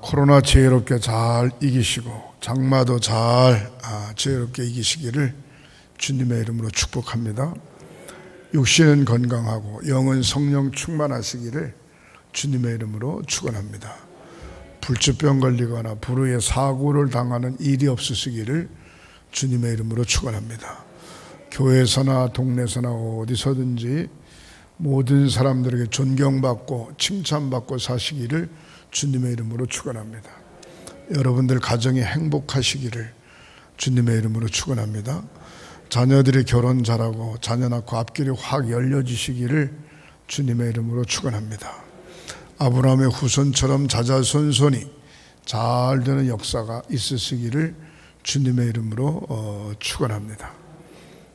코로나 지혜롭게 잘 이기시고 장마도 잘 지혜롭게 이기시기를 주님의 이름으로 축복합니다. 육신은 건강하고 영은 성령 충만하시기를 주님의 이름으로 축원합니다. 불치병 걸리거나 불의의 사고를 당하는 일이 없으시기를 주님의 이름으로 축원합니다. 교회에서나 동네에서나 어디서든지 모든 사람들에게 존경받고 칭찬받고 사시기를 주님의 이름으로 축원합니다. 여러분들 가정이 행복하시기를 주님의 이름으로 축원합니다. 자녀들이 결혼 잘하고 자녀 낳고 앞길이 확 열려지시기를 주님의 이름으로 축원합니다. 아브라함의 후손처럼 자자손손이 잘 되는 역사가 있으시기를 주님의 이름으로 축원합니다.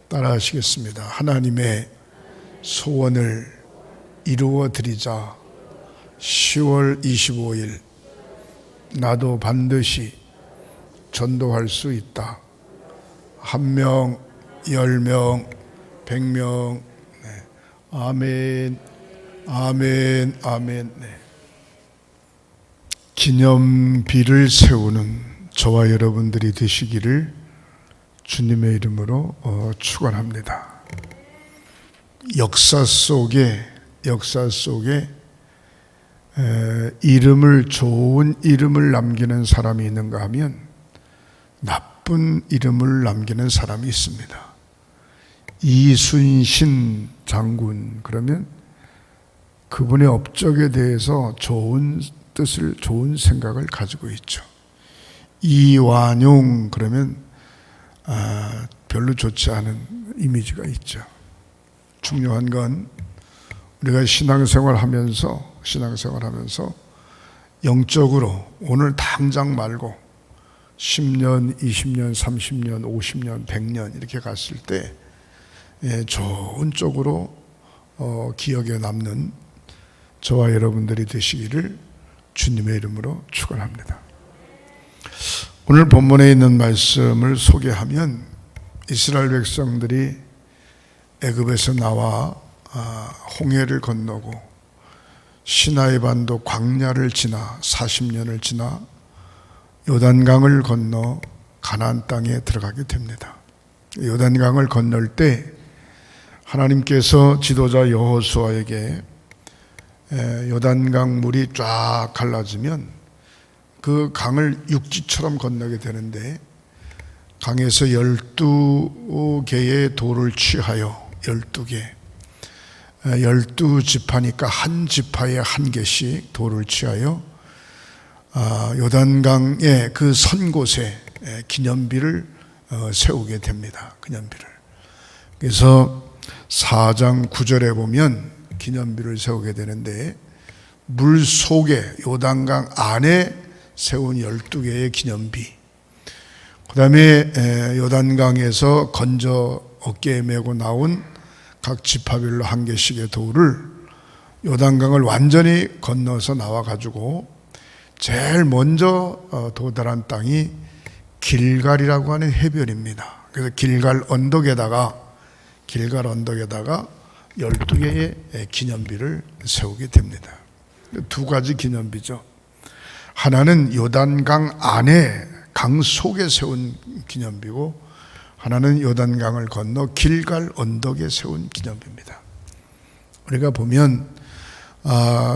따라하시겠습니다. 하나님의 소원을 이루어 드리자. 10월 25일 나도 반드시 전도할 수 있다. 1명, 10명, 100명. 네. 아멘, 아멘, 아멘. 네. 기념비를 세우는 저와 여러분들이 되시기를 주님의 이름으로 축원합니다. 역사 속에 좋은 이름을 남기는 사람이 있는가 하면 나쁜 이름을 남기는 사람이 있습니다. 이순신 장군, 그러면 그분의 업적에 대해서 좋은 뜻을, 좋은 생각을 가지고 있죠. 이완용, 그러면 별로 좋지 않은 이미지가 있죠. 중요한 건 우리가 신앙생활하면서 영적으로 오늘 당장 말고 10년, 20년, 30년, 50년, 100년 이렇게 갔을 때 좋은 쪽으로 기억에 남는 저와 여러분들이 되시기를 주님의 이름으로 축원합니다. 오늘 본문에 있는 말씀을 소개하면 이스라엘 백성들이 애굽에서 나와 홍해를 건너고 시나이 반도 광야를 지나 40년을 지나 요단강을 건너 가나안 땅에 들어가게 됩니다. 요단강을 건널 때 하나님께서 지도자 여호수아에게 요단강 물이 쫙 갈라지면 그 강을 육지처럼 건너게 되는데 강에서 12개의 돌을 취하여 12지파니까 한 지파에 한 개씩 돌을 취하여 요단강의 그 선 곳에 기념비를 세우게 됩니다. 기념비를. 그래서 4장 9절에 보면 기념비를 세우게 되는데 물 속에 요단강 안에 세운 12개의 기념비, 그 다음에 요단강에서 건져 어깨에 메고 나온 각 지파별로 한 개씩의 돌을 요단강을 완전히 건너서 나와가지고 제일 먼저 도달한 땅이 길갈이라고 하는 해변입니다. 그래서 길갈 언덕에다가 12개의 기념비를 세우게 됩니다. 두 가지 기념비죠. 하나는 요단강 안에 강 속에 세운 기념비고 하나는 요단강을 건너 길갈 언덕에 세운 기념비입니다. 우리가 보면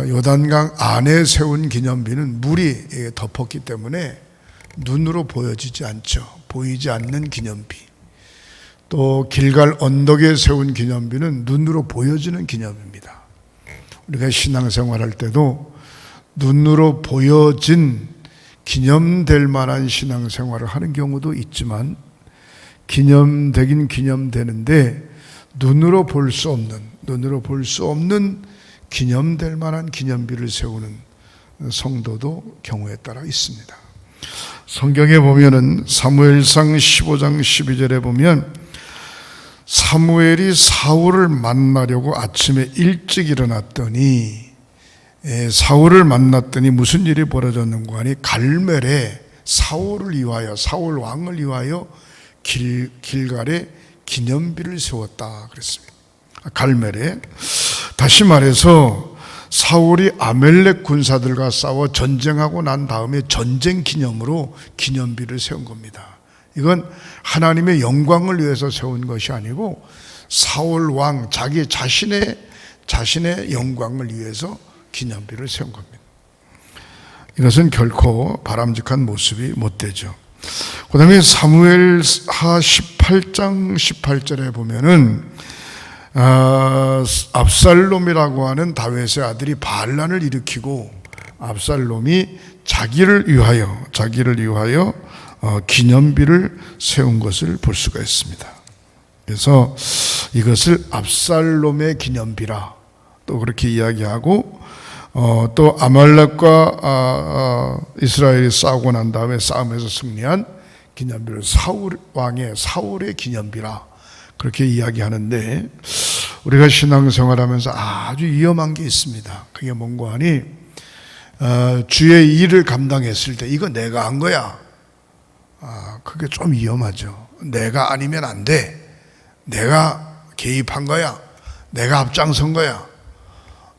요단강 안에 세운 기념비는 물이 덮었기 때문에 눈으로 보여지지 않죠. 보이지 않는 기념비. 또 길갈 언덕에 세운 기념비는 눈으로 보여지는 기념비입니다. 우리가 신앙생활할 때도 눈으로 보여진 기념될 만한 신앙생활을 하는 경우도 있지만 기념되긴 기념되는데 눈으로 볼 수 없는 기념될 만한 기념비를 세우는 성도도 경우에 따라 있습니다. 성경에 보면은 사무엘상 15장 12절에 보면 사무엘이 사울을 만나려고 아침에 일찍 일어났더니 사울을 만났더니 무슨 일이 벌어졌는가 하니 갈멜에 사울 왕을 위하여 길갈에 기념비를 세웠다 그랬습니다. 갈멜에. 다시 말해서 사울이 아멜렉 군사들과 싸워 전쟁하고 난 다음에 전쟁 기념으로 기념비를 세운 겁니다. 이건 하나님의 영광을 위해서 세운 것이 아니고 사울 왕 자기 자신의 영광을 위해서 기념비를 세운 겁니다. 이것은 결코 바람직한 모습이 못 되죠. 그 다음에 사무엘하 18장 18절에 보면은 압살롬이라고 하는 다윗의 아들이 반란을 일으키고 압살롬이 자기를 위하여 기념비를 세운 것을 볼 수가 있습니다. 그래서 이것을 압살롬의 기념비라 또 그렇게 이야기하고 또 아말렉과 이스라엘이 싸우고 난 다음에 싸움에서 승리한 기념비를 사울의 기념비라 그렇게 이야기하는데, 우리가 신앙생활하면서 아주 위험한 게 있습니다. 그게 뭔가 하니 주의 일을 감당했을 때 이거 내가 한 거야. 그게 좀 위험하죠. 내가 아니면 안 돼. 내가 개입한 거야. 내가 앞장선 거야.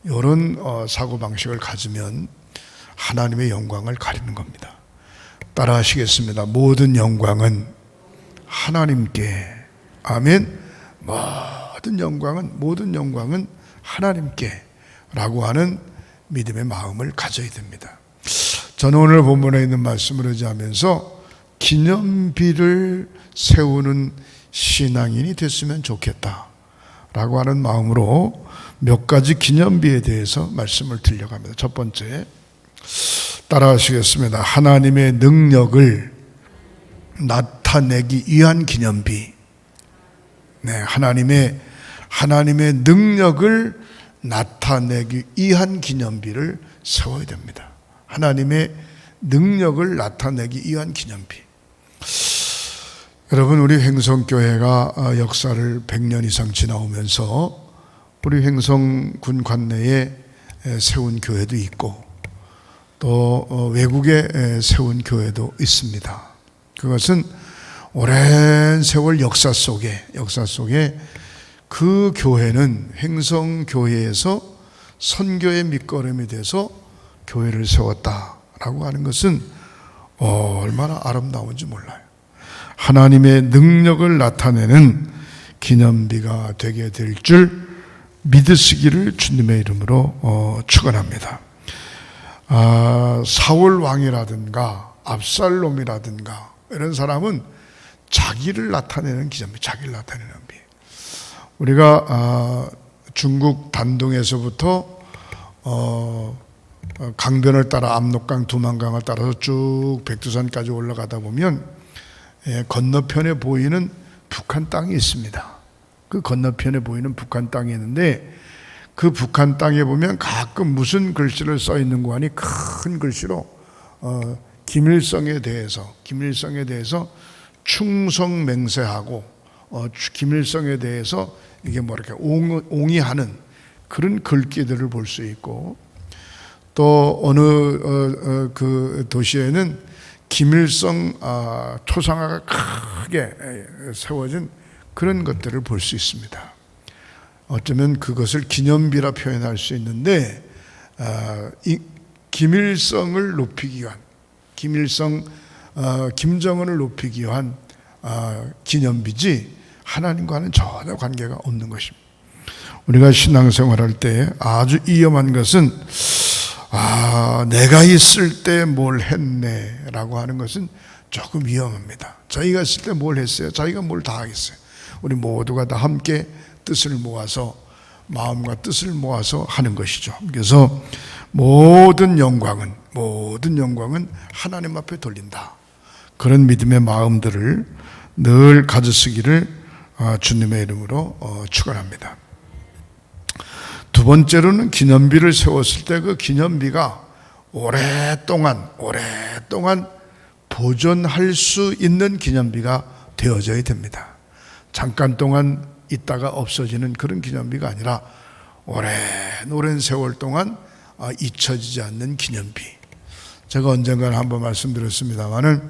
이런 사고방식을 가지면 하나님의 영광을 가리는 겁니다. 따라 하시겠습니다. 모든 영광은 하나님께. 아멘. 모든 영광은 하나님께 라고 하는 믿음의 마음을 가져야 됩니다. 저는 오늘 본문에 있는 말씀을 의지하면서 기념비를 세우는 신앙인이 됐으면 좋겠다 라고 하는 마음으로 몇 가지 기념비에 대해서 말씀을 드려갑니다. 첫 번째, 따라 하시겠습니다. 하나님의 능력을 나타내기 위한 기념비. 네, 하나님의 능력을 나타내기 위한 기념비를 세워야 됩니다. 하나님의 능력을 나타내기 위한 기념비. 여러분, 우리 횡성교회가 역사를 100년 이상 지나오면서 우리 횡성군 관내에 세운 교회도 있고 또 외국에 세운 교회도 있습니다. 그것은 오랜 세월 역사 속에 그 교회는 횡성교회에서 선교의 밑거름이 돼서 교회를 세웠다라고 하는 것은 얼마나 아름다운지 몰라요. 하나님의 능력을 나타내는 기념비가 되게 될 줄 믿으시기를 주님의 이름으로 축원합니다. 사울 왕이라든가 압살롬이라든가 이런 사람은 자기를 나타내는 기념비, 자기를 나타내는 비. 우리가 중국 단둥에서부터 강변을 따라 압록강, 두만강을 따라서 쭉 백두산까지 올라가다 보면 건너편에 보이는 북한 땅이 있습니다. 그 건너편에 보이는 북한 땅이 있는데 그 북한 땅에 보면 가끔 무슨 글씨를 써 있는 거 하니 큰 글씨로 김일성에 대해서 충성맹세하고 김일성에 대해서 이게 뭐 이렇게 옹의하는 그런 글귀들을 볼 수 있고, 또 어느 그 도시에는 김일성 초상화가 크게 세워진 그런 것들을 볼 수 있습니다. 어쩌면 그것을 기념비라 표현할 수 있는데 김일성을 높이기 위한, 김정은을 높이기 위한 기념비지 하나님과는 전혀 관계가 없는 것입니다. 우리가 신앙생활할 때 아주 위험한 것은 내가 있을 때 뭘 했네 라고 하는 것은 조금 위험합니다. 자기가 있을 때 뭘 했어요? 자기가 뭘 다 하겠어요? 우리 모두가 다 함께 뜻을 모아서, 마음과 뜻을 모아서 하는 것이죠. 그래서 모든 영광은 하나님 앞에 돌린다. 그런 믿음의 마음들을 늘 가지시기를 주님의 이름으로 축원합니다. 두 번째로는 기념비를 세웠을 때 그 기념비가 오랫동안 보존할 수 있는 기념비가 되어져야 됩니다. 잠깐 동안 있다가 없어지는 그런 기념비가 아니라 오랜 세월 동안 잊혀지지 않는 기념비. 제가 언젠가 한번 말씀드렸습니다마는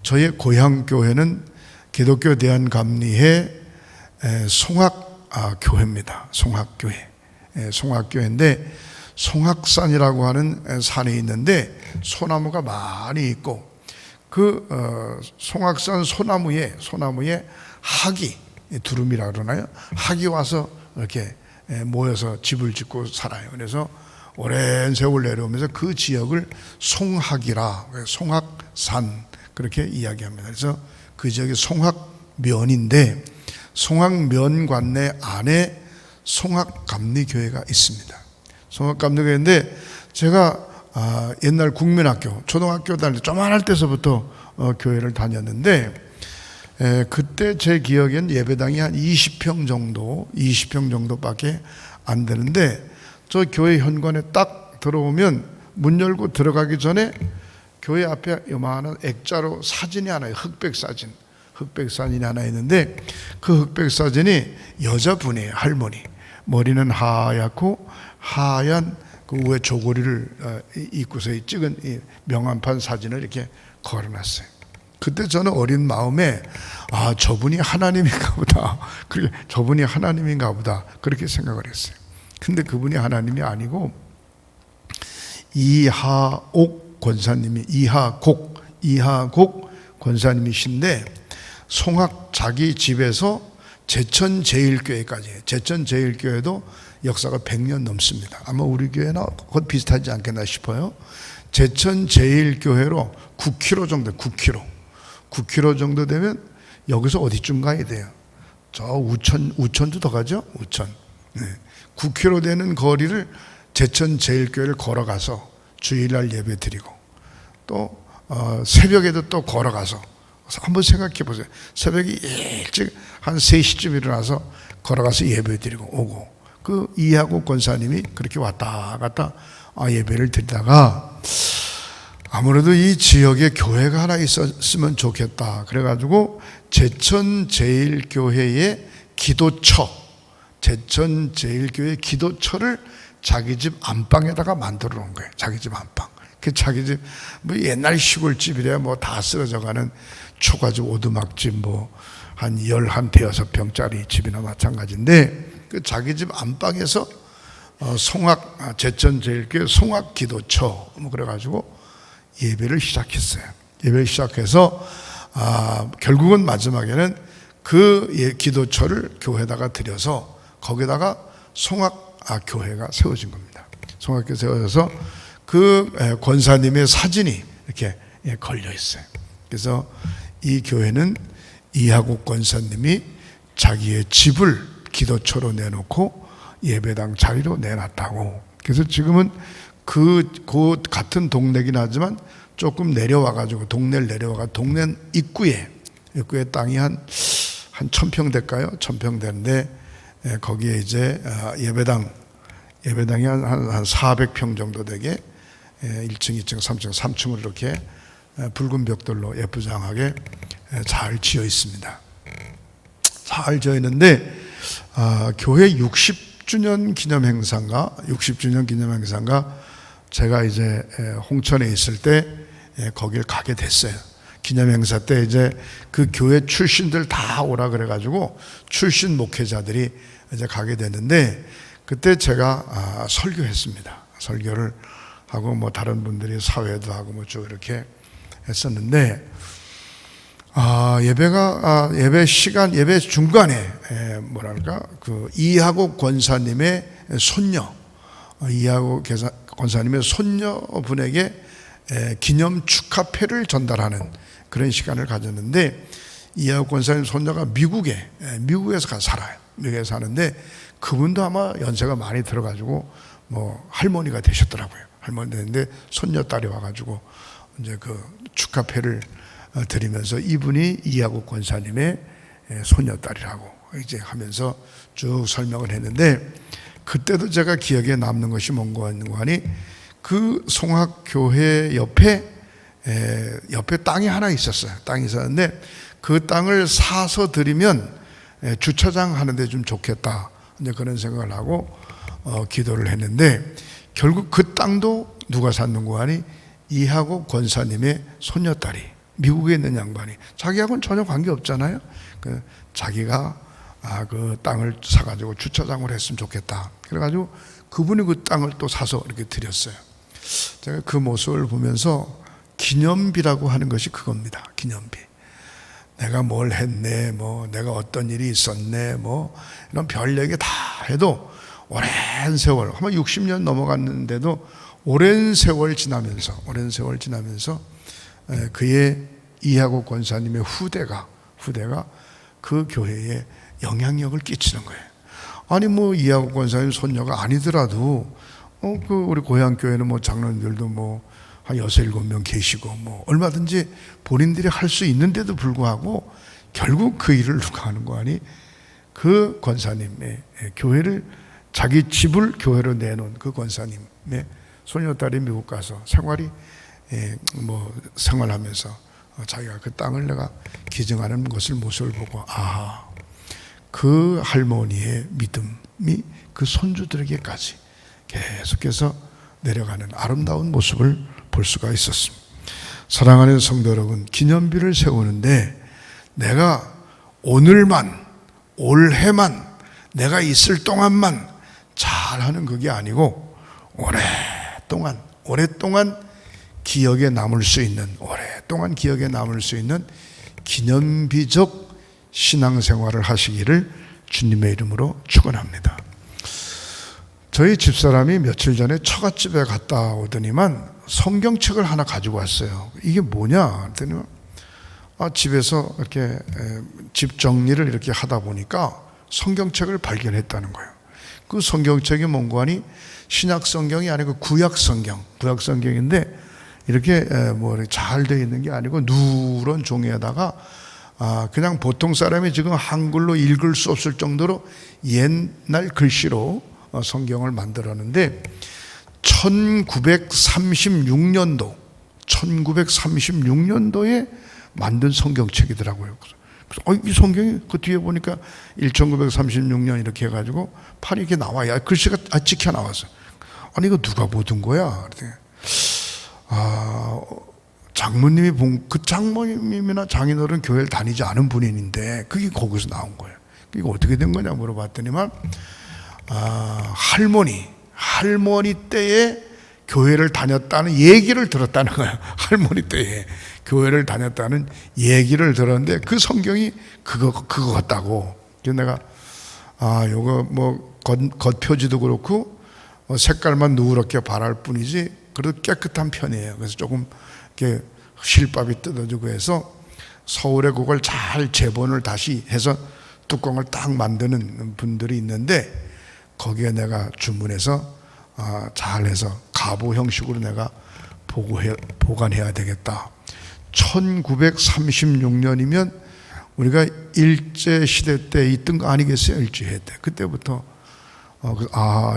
저의 고향 교회는 기독교 대한감리회 송악교회입니다. 송악교회. 송악교회인데, 송악산이라고 하는 산이 있는데 소나무가 많이 있고, 그 송악산 소나무에 학이, 두루미라 그러나요? 학이 와서 이렇게 모여서 집을 짓고 살아요. 그래서 오랜 세월 내려오면서 그 지역을 송학이라, 송악산 그렇게 이야기합니다. 그래서 그 지역이 송악면인데, 송악면 안에 송악감리교회가 있습니다. 송악감리교회인데, 제가 옛날 국민학교, 초등학교 다닐 때 조만할 때서부터 교회를 다녔는데, 그때 제 기억엔 예배당이 한 20평 정도밖에 안 되는데, 저 교회 현관에 딱 들어오면 문 열고 들어가기 전에 교회 앞에 요만한 액자로 사진이 하나, 흑백 사진이 하나 있는데, 그 흑백 사진이 여자분이에요. 할머니. 머리는 하얗고 하얀 그 위에 조거리를 입고서 찍은 이 명함판 사진을 이렇게 걸어놨어요. 그때 저는 어린 마음에 저분이 하나님인가 보다. 저분이 하나님인가 보다. 그렇게 생각을 했어요. 근데 그분이 하나님이 아니고 이하옥 권사님이신데, 송악 자기 집에서 제천제일교회까지, 제천제일교회도 역사가 100년 넘습니다. 아마 우리 교회나 곧 비슷하지 않겠나 싶어요. 제천제일교회로 9km 정도, 9km 정도 되면 여기서 어디쯤 가야 돼요? 저 우천도 더 가죠? 우천. 9km 되는 거리를 제천제일교회를 걸어가서 주일날 예배 드리고, 또 새벽에도 또 걸어가서, 한번 생각해 보세요. 새벽에 일찍 한 3시쯤 일어나서 걸어가서 예배 드리고 오고, 그 이하고 권사님이 그렇게 왔다 갔다 예배를 드리다가, 아무래도 이 지역에 교회가 하나 있었으면 좋겠다. 그래가지고 제천제일교회의 기도처를 자기 집 안방에다가 만들어 놓은 거예요. 자기 집 안방. 그 자기 집, 뭐 옛날 시골집이래 뭐 다 쓰러져가는 초가집 오두막집, 뭐 한 11대여섯평짜리 집이나 마찬가지인데, 그 자기 집 안방에서 제천제일교회 송악기도처, 뭐 그래가지고 예배를 시작했어요. 예배를 시작해서 결국은 마지막에는 그 기도처를 교회에다가 드려서 거기다가 송악교회가 세워진 겁니다. 송악교회 세워져서 그 권사님의 사진이 이렇게 걸려 있어요. 그래서 이 교회는 이하국 권사님이 자기의 집을 기도처로 내놓고 예배당 자리로 내놨다고. 그래서 지금은 그 같은 동네긴 하지만 조금 내려와가지고, 동네를 내려와가 동네 입구에 땅이 한 1000평 될까요? 1000평 되는데, 거기에 이제 예배당이 한 400평 정도 되게 1층, 2층, 3층, 3층으로 이렇게 붉은 벽돌로 예쁘장하게 잘 지어 있습니다. 잘 지어 있는데, 교회 60주년 기념 행사인가 제가 이제 홍천에 있을 때 거길 가게 됐어요. 기념 행사 때 이제 그 교회 출신들 다 오라 그래가지고 출신 목회자들이 이제 가게 됐는데, 그때 제가 설교했습니다. 설교를 하고 뭐 다른 분들이 사회도 하고 뭐 쭉 이렇게 했었는데, 예배 시간, 예배 중간에 그 이하국 권사님의 손녀, 이하국 권사님의 손녀분에게 기념 축하패를 전달하는 그런 시간을 가졌는데, 이하국 권사님 손녀가 미국에서 살아요. 미국에 사는데, 그분도 아마 연세가 많이 들어가지고 뭐 할머니가 되셨더라고요. 할머니 되는데 손녀딸이 와가지고 이제 그 축하패를 드리면서, 이분이 이하국 권사님의 손녀딸이라고 이제 하면서 쭉 설명을 했는데, 그때도 제가 기억에 남는 것이 뭔가 하니, 그 송악교회 옆에 땅이 하나 있었어요. 땅이 있었는데, 그 땅을 사서 드리면 주차장 하는데 좀 좋겠다, 이제 그런 생각을 하고 기도를 했는데, 결국 그 땅도 누가 샀는고 하니 이하국 권사님의 손녀딸이, 미국에 있는 양반이, 자기하고는 전혀 관계 없잖아요. 자기가 그 땅을 사가지고 주차장을 했으면 좋겠다. 그래가지고 그분이 그 땅을 또 사서 이렇게 드렸어요. 제가 그 모습을 보면서 기념비라고 하는 것이 그겁니다. 기념비. 내가 뭘 했네, 뭐 내가 어떤 일이 있었네, 뭐 이런 별 얘기 다 해도 오랜 세월, 아마 60년 넘어갔는데도 오랜 세월 지나면서 그의 이하고 권사님의 후대가 그 교회에 영향력을 끼치는 거예요. 아니 뭐 이하고 권사님 손녀가 아니더라도 그 우리 고향 교회는 뭐 장로님들도 뭐 한 6-7명 계시고 뭐 얼마든지 본인들이 할 수 있는데도 불구하고 결국 그 일을 누가 하는 거 아니? 그 권사님의 교회를 자기 집을 교회로 내놓은 그 권사님의 손녀딸이 미국 가서 생활하면서 자기가 그 땅을 내가 기증하는 모습을 보고 그 할머니의 믿음이 그 손주들에게까지 계속해서 내려가는 아름다운 모습을 볼 수가 있었습니다. 사랑하는 성도 여러분, 기념비를 세우는데 내가 오늘만, 올해만, 내가 있을 동안만 잘하는 그게 아니고 오랫동안 기억에 남을 수 있는 기념비적 신앙생활을 하시기를 주님의 이름으로 축원합니다. 저희 집사람이 며칠 전에 처갓집에 갔다 오더니만 성경책을 하나 가지고 왔어요. 이게 뭐냐 그랬더니 집에서 이렇게 집 정리를 이렇게 하다 보니까 성경책을 발견했다는 거예요. 그 성경책이 뭔고 하니 신약 성경이 아니고 구약 성경인데 이렇게 잘 되어 있는 게 아니고 누런 종이에다가 그냥 보통 사람이 지금 한글로 읽을 수 없을 정도로 옛날 글씨로 성경을 만들었는데 1936년도에 만든 성경책이더라고요. 그래서 이 성경이 그 뒤에 보니까 1936년 이렇게 해가지고 판이 이렇게 나와요. 글씨가 찍혀 나왔어요. 아니 이거 누가 보던 거야? 장모님이 그 장모님이나 장인어른 교회를 다니지 않은 분인데 그게 거기서 나온 거예요. 이거 어떻게 된 거냐 물어봤더니만 할머니 때에 교회를 다녔다는 얘기를 들었다는 거예요. 할머니 때에 교회를 다녔다는 얘기를 들었는데 그 성경이 그거 같다고. 그래서 내가 요거 겉표지도 그렇고 색깔만 누렇게 바랄 뿐이지 그래도 깨끗한 편이에요. 그래서 조금 이렇게 실밥이 뜯어지고 해서 서울에 그걸 잘 재본을 다시 해서 뚜껑을 딱 만드는 분들이 있는데 거기에 내가 주문해서 잘해서 가보 형식으로 내가 보관해야 되겠다. 1936년이면 우리가 일제시대 때 있던 거 아니겠어요? 일제시대 때. 그때부터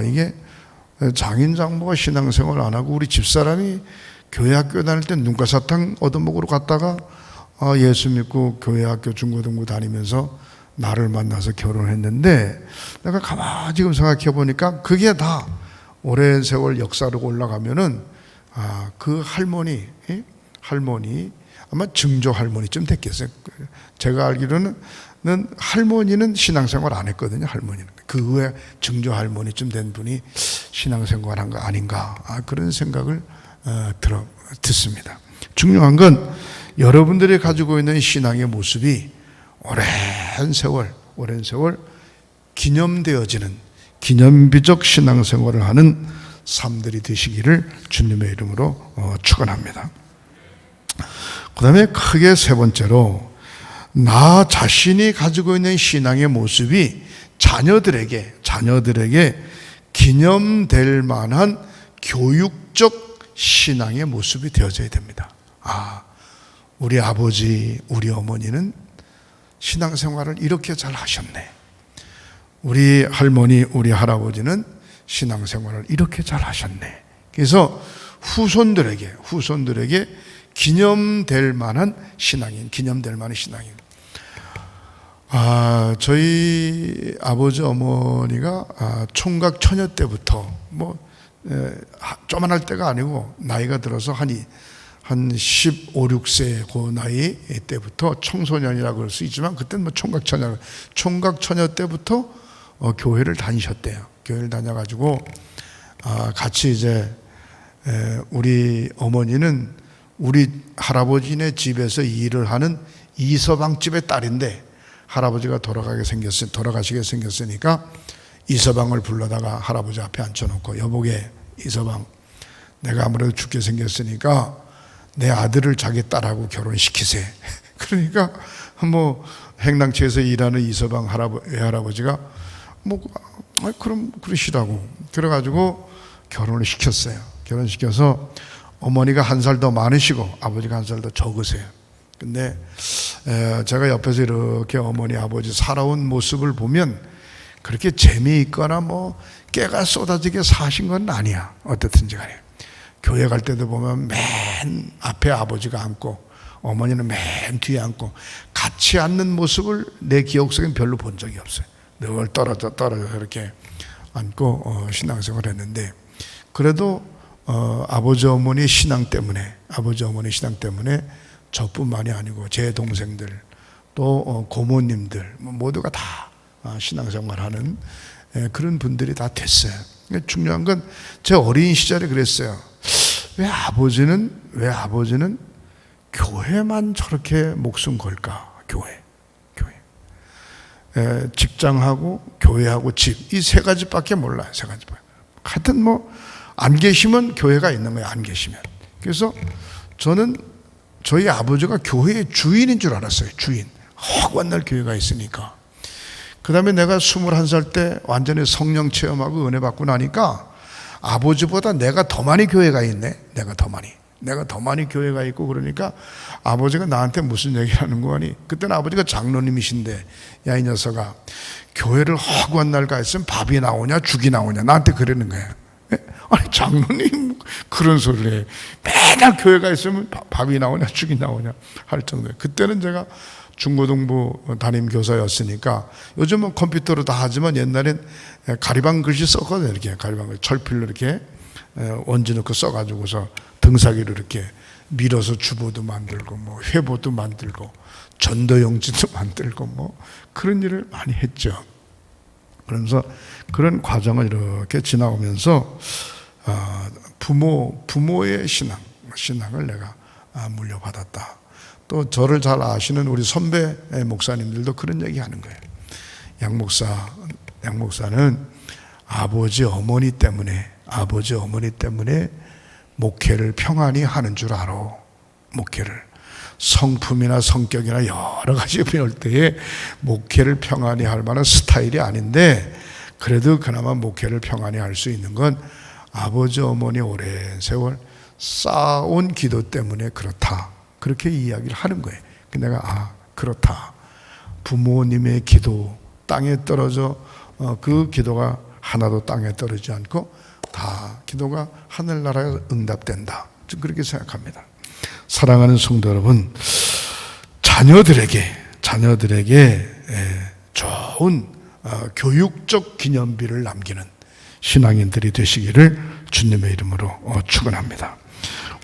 이게 장인 장모가 신앙생활 안 하고 우리 집사람이 교회 학교 다닐 때 눈가사탕 얻어먹으러 갔다가 예수 믿고 교회 학교 중고등부 다니면서 나를 만나서 결혼했는데 내가 가만히 지금 생각해 보니까 그게 다 오랜 세월 역사로 올라가면은 그 할머니 아마 증조 할머니쯤 됐겠어요. 제가 알기로는 할머니는 신앙생활 안 했거든요. 할머니는 그 후에 증조 할머니쯤 된 분이 신앙생활한 거 아닌가 그런 생각을 듣습니다. 중요한 건 여러분들이 가지고 있는 신앙의 모습이 오랜 세월 기념되어지는 기념비적 신앙생활을 하는 삶들이 되시기를 주님의 이름으로 축원합니다. 그 다음에 크게 세 번째로 나 자신이 가지고 있는 신앙의 모습이 자녀들에게 기념될 만한 교육적 신앙의 모습이 되어져야 됩니다. 우리 아버지, 우리 어머니는 신앙생활을 이렇게 잘 하셨네. 우리 할머니, 우리 할아버지는 신앙생활을 이렇게 잘 하셨네. 그래서 후손들에게 기념될 만한 신앙인. 저희 아버지 어머니가 총각 처녀 때부터 조만할 때가 아니고 나이가 들어서 한 15, 16세 그 나이 때부터 청소년이라고 그럴 수 있지만 그때는 뭐 총각처녀 때부터 교회를 다니셨대요. 교회를 다녀가지고 같이 이제 우리 어머니는 우리 할아버지네 집에서 일을 하는 이서방 집의 딸인데 할아버지가 돌아가시게 생겼으니까 이서방을 불러다가 할아버지 앞에 앉혀놓고 여보게 이서방, 내가 아무래도 죽게 생겼으니까 내 아들을 자기 딸하고 결혼시키세. 그러니까 뭐 행랑채에서 일하는 이서방 외할아버지가 뭐 그럼 그러시라고 그래가지고 결혼을 시켰어요. 결혼시켜서 어머니가 한 살 더 많으시고 아버지가 한 살 더 적으세요. 근데 제가 옆에서 이렇게 어머니 아버지 살아온 모습을 보면 그렇게 재미있거나 뭐 깨가 쏟아지게 사신 건 아니야. 어떻든지 간에 교회 갈 때도 보면 맨 앞에 아버지가 앉고 어머니는 맨 뒤에 앉고 같이 앉는 모습을 내 기억 속엔 별로 본 적이 없어요. 늘 떨어져 이렇게 앉고 신앙생활을 했는데 그래도 아버지 어머니 신앙 때문에 저뿐만이 아니고 제 동생들 또 고모님들 모두가 다 신앙생활하는 그런 분들이 다 됐어요. 중요한 건 제 어린 시절에 그랬어요. 왜 아버지는 교회만 저렇게 목숨 걸까? 교회. 직장하고 교회하고 집 이 세 가지밖에 몰라요. 세 가지밖에. 하여튼 뭐 안 계시면 교회가 있는 거예요. 안 계시면. 그래서 저는 저희 아버지가 교회의 주인인 줄 알았어요. 주인. 허구한날 교회가 있으니까. 그 다음에 내가 21살 때 완전히 성령 체험하고 은혜 받고 나니까 아버지보다 내가 더 많이 교회가 있네. 내가 더 많이 교회가 있고 그러니까 아버지가 나한테 무슨 얘기를 하는 거니? 그때는 아버지가 장로님이신데 야 이 녀석아 교회를 허구한 날 가 있으면 밥이 나오냐 죽이 나오냐 나한테 그러는 거야. 아니 장로님 그런 소리를 해. 매달 교회가 있으면 밥이 나오냐 죽이 나오냐 할 정도에 그때는 제가 중고등부 담임 교사였으니까 요즘은 컴퓨터로 다 하지만 옛날엔 가리방 글씨 썼거든요. 이렇게 가리방 글씨 철필로 이렇게 원지 넣고 써가지고서 등사기로 이렇게 밀어서 주보도 만들고 뭐 회보도 만들고 전도용지도 만들고 뭐 그런 일을 많이 했죠. 그러면서 그런 과정을 이렇게 지나오면서 부모의 신앙을 내가 물려받았다. 또 저를 잘 아시는 우리 선배 목사님들도 그런 얘기 하는 거예요. 양 목사는 아버지 어머니 때문에 목회를 평안히 하는 줄 알아. 목회를 성품이나 성격이나 여러 가지 배울 때에 목회를 평안히 할 만한 스타일이 아닌데 그래도 그나마 목회를 평안히 할 수 있는 건 아버지 어머니 오랜 세월 쌓아온 기도 때문에 그렇다. 그렇게 이야기를 하는 거예요. 내가 그렇다. 부모님의 기도 땅에 떨어져 그 기도가 하나도 땅에 떨어지지 않고 다 기도가 하늘나라에 응답된다. 그렇게 생각합니다. 사랑하는 성도 여러분, 자녀들에게 좋은 교육적 기념비를 남기는 신앙인들이 되시기를 주님의 이름으로 축원합니다.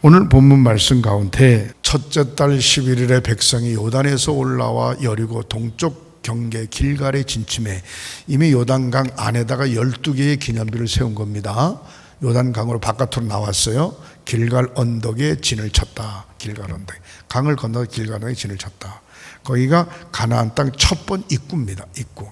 오늘 본문 말씀 가운데 첫째 달 11일에 백성이 요단에서 올라와 여리고 동쪽 경계 길갈에 진침해 이미 요단강 안에다가 12개의 기념비를 세운 겁니다. 요단강으로 바깥으로 나왔어요. 길갈 언덕에 진을 쳤다. 길갈 언덕. 강을 건너 길갈 언덕에 진을 쳤다. 거기가 가나안 땅 첫 번 입구입니다. 입구.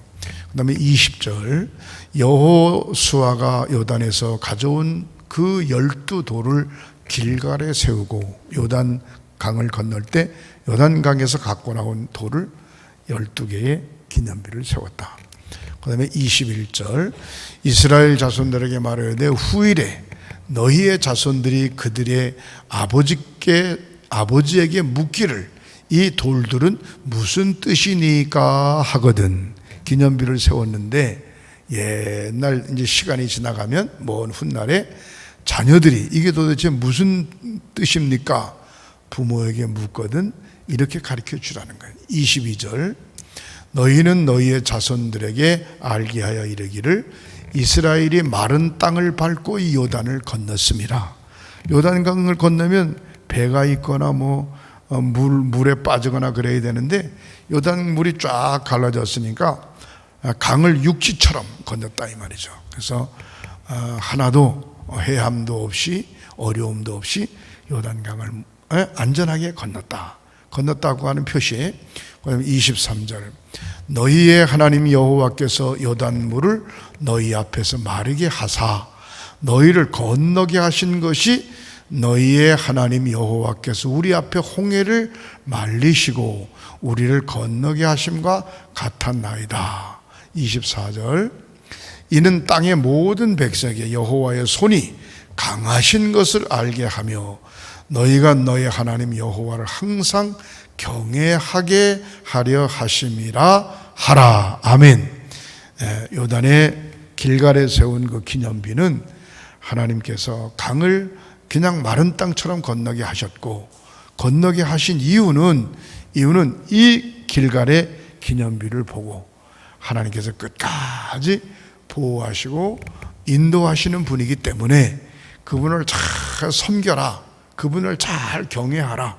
그 다음에 20절 여호수아가 요단에서 가져온 그 12돌을 길갈에 세우고 요단 강을 건널 때 요단 강에서 갖고 나온 돌을 12개의 기념비를 세웠다. 그 다음에 21절 이스라엘 자손들에게 말하되 후일에 너희의 자손들이 그들의 아버지에게 묻기를 이 돌들은 무슨 뜻이니까 하거든. 기념비를 세웠는데 옛날 이제 시간이 지나가면 먼 훗날에 자녀들이 이게 도대체 무슨 뜻입니까? 부모에게 묻거든 이렇게 가르쳐 주라는 거예요. 22절 너희는 너희의 자손들에게 알게 하여 이르기를 이스라엘이 마른 땅을 밟고 이 요단을 건넜음이라. 요단강을 건너면 배가 있거나 물에 빠지거나 그래야 되는데 요단 물이 쫙 갈라졌으니까 강을 육지처럼 건넜다 이 말이죠. 그래서 하나도 해함도 없이 어려움도 없이 요단강을 안전하게 건넜다고 하는 표시에 23절 너희의 하나님 여호와께서 요단물을 너희 앞에서 마르게 하사 너희를 건너게 하신 것이 너희의 하나님 여호와께서 우리 앞에 홍해를 말리시고 우리를 건너게 하심과 같았나이다. 24절 이는 땅의 모든 백성에게 여호와의 손이 강하신 것을 알게 하며 너희가 너희 하나님 여호와를 항상 경외하게 하려 하심이라 하라. 아멘. 요단의 길갈에 세운 그 기념비는 하나님께서 강을 그냥 마른 땅처럼 건너게 하셨고 건너게 하신 이유는 이 길갈의 기념비를 보고 하나님께서 끝까지 보호하시고 인도하시는 분이기 때문에 그분을 잘 섬겨라, 그분을 잘 경외하라,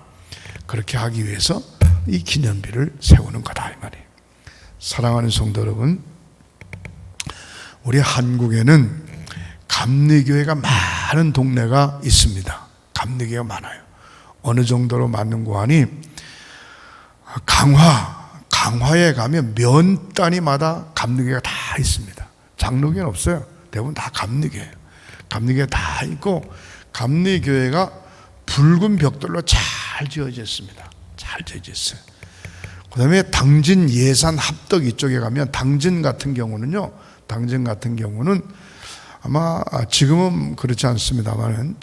그렇게 하기 위해서 이 기념비를 세우는 거다 이 말이에요. 사랑하는 성도 여러분, 우리 한국에는 감리교회가 많은 동네가 있습니다. 감리교회가 많아요. 어느 정도로 많는고 하니 강화에 가면 면 단위마다 감리교회가 다 있습니다. 장로교회는 없어요. 대부분 다 감리교회예요. 감리교회 다 있고 감리교회가 붉은 벽돌로 잘 지어져 있습니다. 잘 지어져 있어요. 그 다음에 당진 예산 합덕 이쪽에 가면 당진 같은 경우는 아마 지금은 그렇지 않습니다만은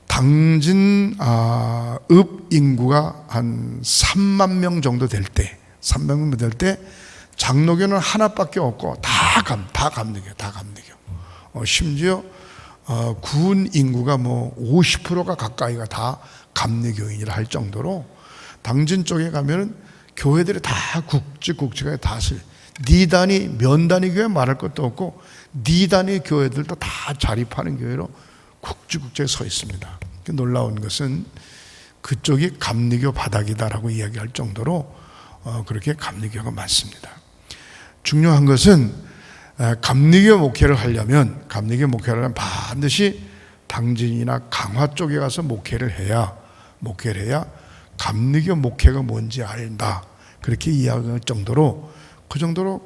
당진 읍 인구가 한 3만 명 정도 될 때 장로교는 하나밖에 없고 다 감리교. 심지어 군 인구가 50%가 가까이가 다 감리교인이라 할 정도로 당진 쪽에 가면은 교회들이 다 국지가 다 니단위 면단위 교회 말할 것도 없고 니단위 교회들도 다 자립하는 교회로 국지에 서 있습니다. 놀라운 것은 그쪽이 감리교 바닥이다라고 이야기할 정도로 그렇게 감리교가 많습니다. 중요한 것은 감리교 목회를 하려면 반드시 당진이나 강화 쪽에 가서 목회를 해야 감리교 목회가 뭔지 알다, 그렇게 이야기할 정도로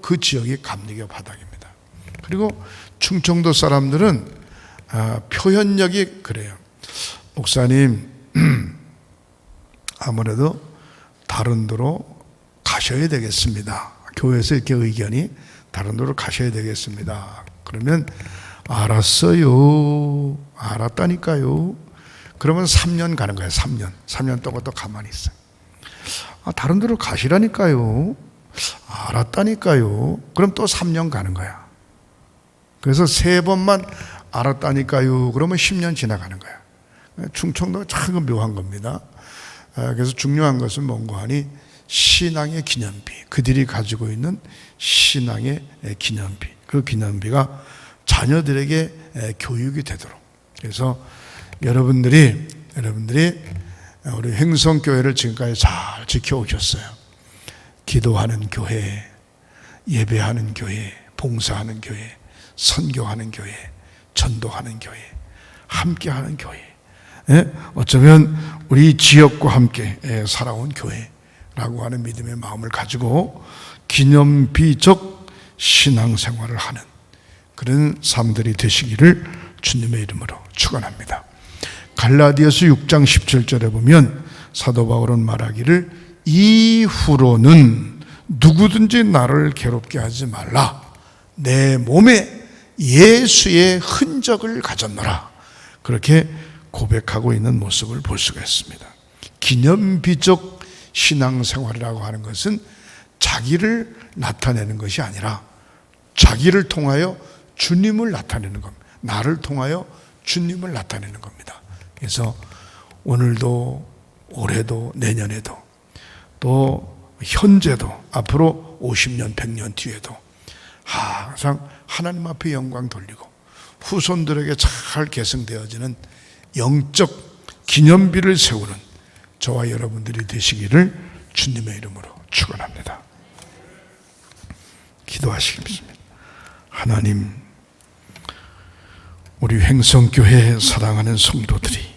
그 지역이 감리교 바닥입니다. 그리고 충청도 사람들은 표현력이 그래요. 목사님 아무래도 다른 데로 가셔야 되겠습니다. 교회에서 이렇게 의견이 다른 데로 가셔야 되겠습니다. 그러면 알았다니까요. 그러면 3년 가는 거예요. 3년 동안 또 가만히 있어요. 다른 데로 가시라니까요. 알았다니까요. 그럼 또 3년 가는 거야. 그래서 3번만 알았다니까요. 그러면 10년 지나가는 거야. 충청도가 참 묘한 겁니다. 그래서 중요한 것은 뭔가 하니 신앙의 기념비, 그들이 가지고 있는 신앙의 기념비, 그 기념비가 자녀들에게 교육이 되도록. 그래서 여러분들이 우리 행성교회를 지금까지 잘 지켜오셨어요. 기도하는 교회, 예배하는 교회, 봉사하는 교회, 선교하는 교회, 전도하는 교회, 함께하는 교회, 어쩌면 우리 지역과 함께 살아온 교회라고 하는 믿음의 마음을 가지고 기념비적 신앙생활을 하는 그런 삶들이 되시기를 주님의 이름으로 축원합니다. 갈라디아서 6장 17절에 보면 사도 바울은 말하기를 이후로는 누구든지 나를 괴롭게 하지 말라. 내 몸에 예수의 흔적을 가졌노라. 그렇게 고백하고 있는 모습을 볼 수가 있습니다. 기념비적 신앙생활이라고 하는 것은 자기를 나타내는 것이 아니라 자기를 통하여 주님을 나타내는 겁니다. 나를 통하여 주님을 나타내는 겁니다. 그래서 오늘도 올해도 내년에도 또 현재도 앞으로 50년 100년 뒤에도 항상 하나님 앞에 영광 돌리고 후손들에게 잘 계승되어지는 영적 기념비를 세우는 저와 여러분들이 되시기를 주님의 이름으로 축원합니다. 기도하시겠습니다. 하나님, 우리 횡성교회 사랑하는 성도들이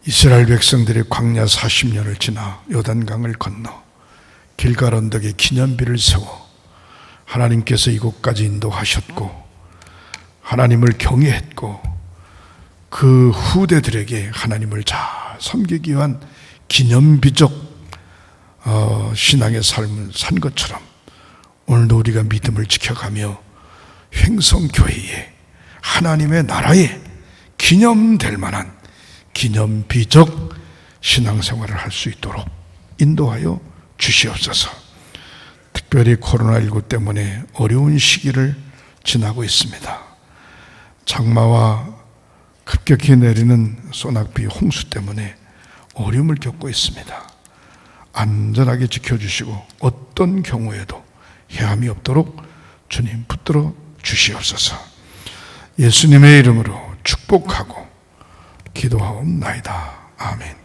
이스라엘 백성들이 광야 40년을 지나 요단강을 건너 길갈 언덕에 기념비를 세워 하나님께서 이곳까지 인도하셨고 하나님을 경외했고 그 후대들에게 하나님을 잘 섬기기 위한 기념비적 신앙의 삶을 산 것처럼 오늘도 우리가 믿음을 지켜가며 횡성교회에 하나님의 나라에 기념될 만한 기념비적 신앙생활을 할 수 있도록 인도하여 주시옵소서. 특별히 코로나19 때문에 어려운 시기를 지나고 있습니다. 장마와 급격히 내리는 소낙비 홍수 때문에 어려움을 겪고 있습니다. 안전하게 지켜주시고 어떤 경우에도 해함이 없도록 주님 붙들어 주시옵소서. 예수님의 이름으로 축복하고 기도하옵나이다. 아멘.